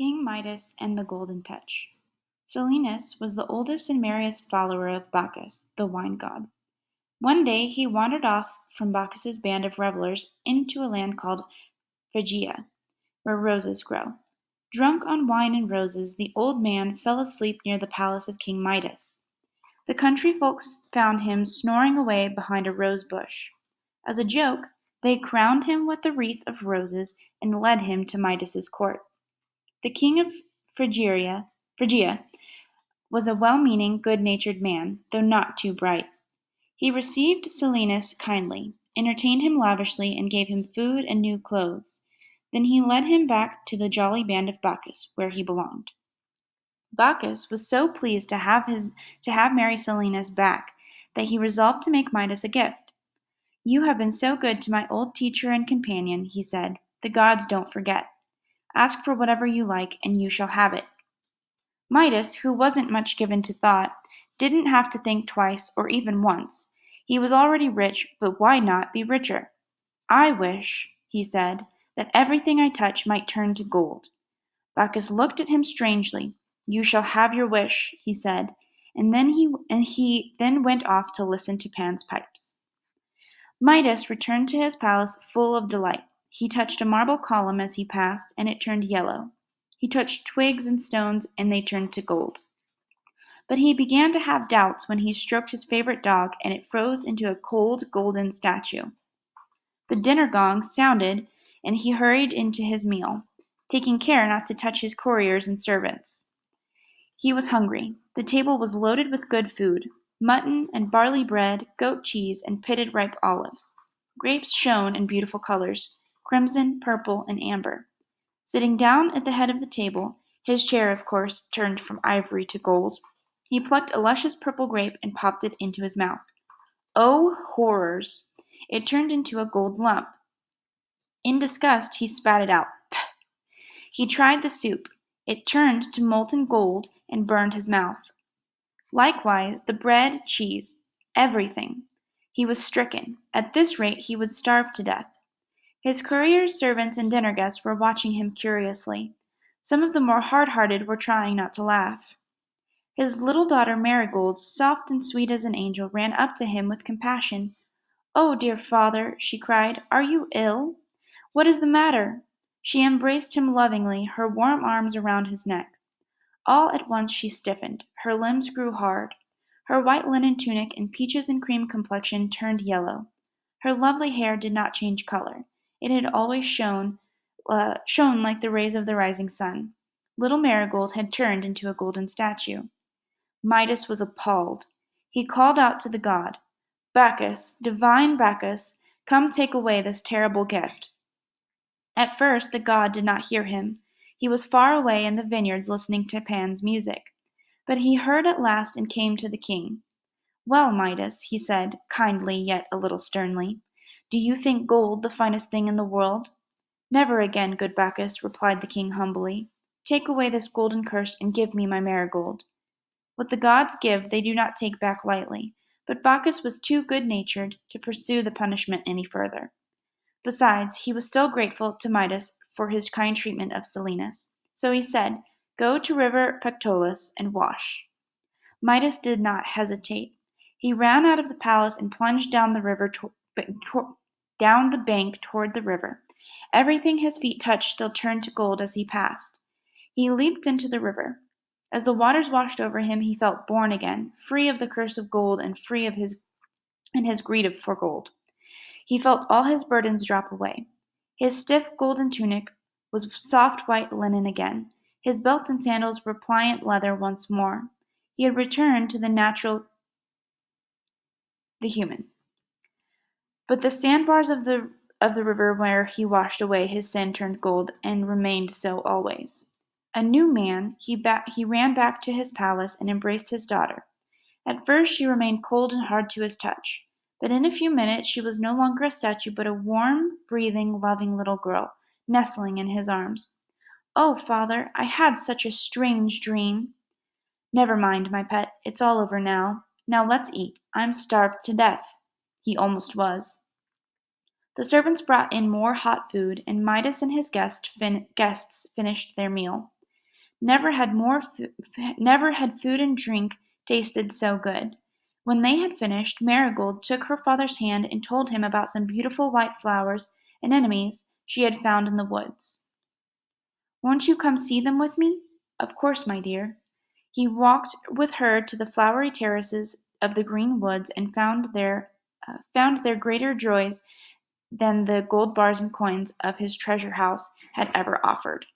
King Midas and the Golden Touch. Silenus was the oldest and merriest follower of Bacchus, the wine god. One day he wandered off from Bacchus's band of revelers into a land called Phrygia, where roses grow. Drunk on wine and roses, the old man fell asleep near the palace of King Midas. The country folks found him snoring away behind a rose bush. As a joke, they crowned him with a wreath of roses and led him to Midas's court. The king of Phrygia was a well-meaning, good-natured man, though not too bright. He received Silenus kindly, entertained him lavishly, and gave him food and new clothes. Then he led him back to the jolly band of Bacchus, where he belonged. Bacchus was so pleased to have merry Silenus back that he resolved to make Midas a gift. "You have been so good to my old teacher and companion," he said. "The gods don't forget. Ask for whatever you like, and you shall have it." Midas, who wasn't much given to thought, didn't have to think twice or even once. He was already rich, but why not be richer? "I wish," he said, "that everything I touch might turn to gold." Bacchus looked at him strangely. "You shall have your wish," he said, and he then went off to listen to Pan's pipes. Midas returned to his palace full of delight. He touched a marble column as he passed, and it turned yellow. He touched twigs and stones, and they turned to gold. But he began to have doubts when he stroked his favorite dog, and it froze into a cold, golden statue. The dinner gong sounded, and he hurried into his meal, taking care not to touch his couriers and servants. He was hungry. The table was loaded with good food: mutton and barley bread, goat cheese, and pitted ripe olives. Grapes shone in beautiful colors: crimson, purple, and amber. Sitting down at the head of the table, his chair, of course, turned from ivory to gold, he plucked a luscious purple grape and popped it into his mouth. Oh, horrors! It turned into a gold lump. In disgust, he spat it out. Pah! He tried the soup. It turned to molten gold and burned his mouth. Likewise, the bread, cheese, everything. He was stricken. At this rate, he would starve to death. His couriers, servants, and dinner guests were watching him curiously. Some of the more hard-hearted were trying not to laugh. His little daughter Marigold, soft and sweet as an angel, ran up to him with compassion. "Oh, dear father," she cried, "are you ill? What is the matter?" She embraced him lovingly, her warm arms around his neck. All at once she stiffened. Her limbs grew hard. Her white linen tunic and peaches and cream complexion turned yellow. Her lovely hair did not change color. It had always shone like the rays of the rising sun. Little Marigold had turned into a golden statue. Midas was appalled. He called out to the god, "Bacchus, divine Bacchus, come take away this terrible gift." At first the god did not hear him. He was far away in the vineyards listening to Pan's music. But he heard at last and came to the king. "Well, Midas," he said, kindly yet a little sternly, "do you think gold the finest thing in the world?" "Never again, good Bacchus," replied the king humbly. "Take away this golden curse and give me my marigold." What the gods give they do not take back lightly, but Bacchus was too good-natured to pursue the punishment any further. Besides, he was still grateful to Midas for his kind treatment of Silenus. So he said, "Go to river Pactolus and wash." Midas did not hesitate. He ran out of the palace and plunged down down the bank toward the river. Everything his feet touched still turned to gold as he passed. He leaped into the river. As the waters washed over him, he felt born again, free of the curse of gold and free of his greed for gold. He felt all his burdens drop away. His stiff golden tunic was soft white linen again. His belt and sandals were pliant leather once more. He had returned to the natural, the human. But the sandbars of the river where he washed away his sin turned gold, and remained so always. A new man, he ran back to his palace and embraced his daughter. At first she remained cold and hard to his touch, but in a few minutes she was no longer a statue but a warm, breathing, loving little girl, nestling in his arms. "Oh, father, I had such a strange dream." "Never mind, my pet, it's all over now. Now let's eat. I'm starved to death." He almost was. The servants brought in more hot food, and Midas and his guests finished their meal. Never had food and drink tasted so good. When they had finished, Marigold took her father's hand and told him about some beautiful white flowers and anemones she had found in the woods. "Won't you come see them with me?" "Of course, my dear." He walked with her to the flowery terraces of the green woods and found there greater joys than the gold bars and coins of his treasure house had ever offered.